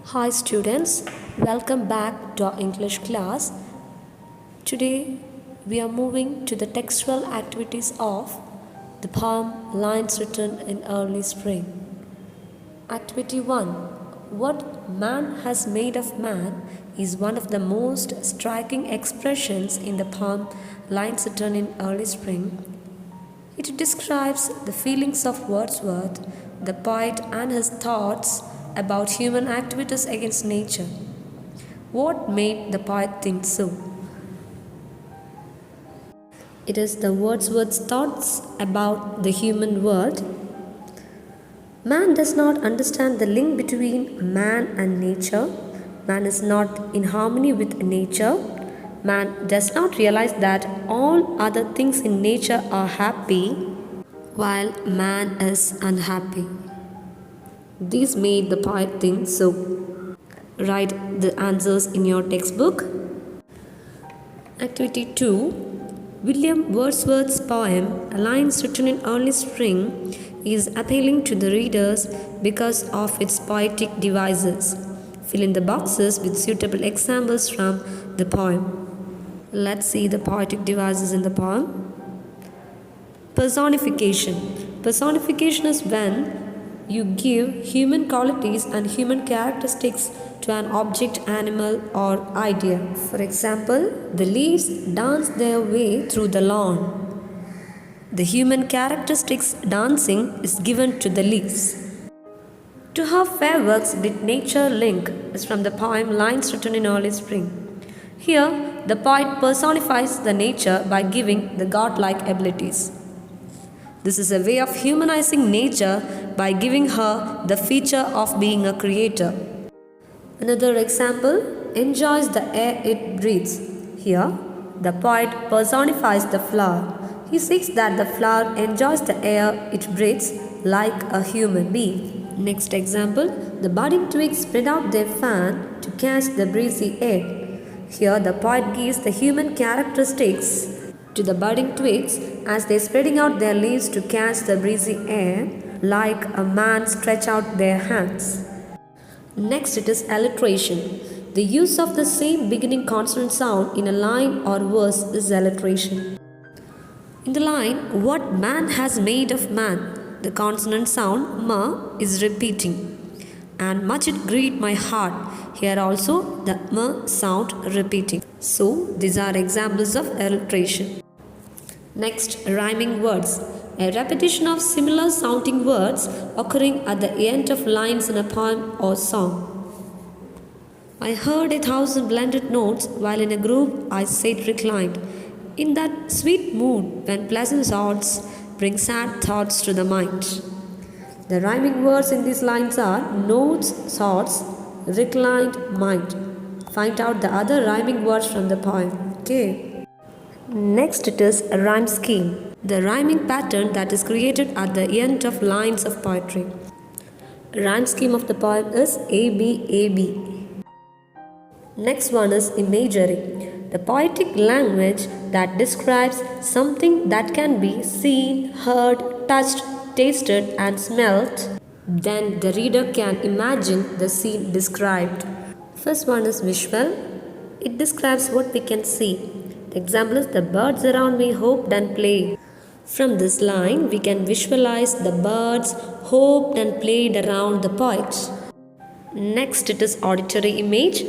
Hi students, welcome back to our English class. Today we are moving to the textual activities of the poem Lines Written in Early Spring. Activity 1. What man has made of man is one of the most striking expressions in the poem Lines Written in Early Spring. It describes the feelings of Wordsworth, the poet, and his thoughts about human activities against nature. What made the poet think so? It is the Wordsworth's thoughts about the human world. Man does not understand the link between man and nature. Man is not in harmony with nature. Man does not realize that all other things in nature are happy while man is unhappy. This made the poet think so. Write the answers in your textbook. Activity 2. William Wordsworth's poem, Lines Written in Early Spring, is appealing to the readers because of its poetic devices. Fill in the boxes with suitable examples from the poem. Let's see the poetic devices in the poem. Personification. Personification is when you give human qualities and human characteristics to an object, animal, or idea. For example, the leaves dance their way through the lawn. The human characteristics dancing is given to the leaves. To how fair works did nature link is from the poem Lines Written in Early Spring. Here, the poet personifies the nature by giving the godlike abilities. This is a way of humanizing nature by giving her the feature of being a creator. Another example, enjoys the air it breathes. Here, the poet personifies the flower. He seeks that the flower enjoys the air it breathes like a human being. Next example, the budding twigs spread out their fan to catch the breezy air. Here, the poet gives the human characteristics to the budding twigs as they spreading out their leaves to catch the breezy air like a man stretch out their hands. Next it is alliteration. The use of the same beginning consonant sound in a line or verse is alliteration. In the line, what man has made of man, the consonant sound ma is repeating. And much it grieved my heart. Here also the ma sound repeating. So these are examples of alliteration. Next, rhyming words. A repetition of similar sounding words occurring at the end of lines in a poem or song. I heard 1,000 blended notes while in a group I sat reclined. In that sweet mood when pleasant thoughts bring sad thoughts to the mind. The rhyming words in these lines are notes, thoughts, reclined, mind. Find out the other rhyming words from the poem. Okay. Next it is a rhyme scheme. The rhyming pattern that is created at the end of lines of poetry. Rhyme scheme of the poem is ABAB. Next one is imagery. The poetic language that describes something that can be seen, heard, touched, tasted and smelt. Then the reader can imagine the scene described. First one is visual. It describes what we can see. The example is the birds around me hoped and played. From this line, we can visualize the birds hoped and played around the poet. Next, it is auditory image.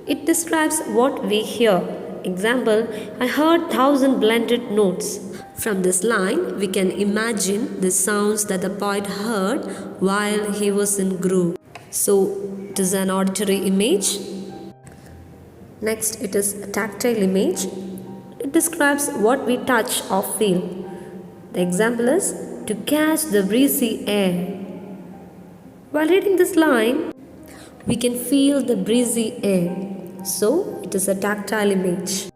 It describes what we hear. Example, I heard 1,000 blended notes. From this line, we can imagine the sounds that the poet heard while he was in groove. So, it is an auditory image. Next, it is a tactile image. It describes what we touch or feel. The example is to catch the breezy air. While reading this line, we can feel the breezy air. So, it is a tactile image.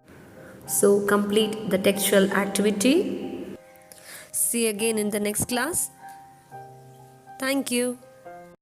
So, complete the textual activity. See you again in the next class. Thank you.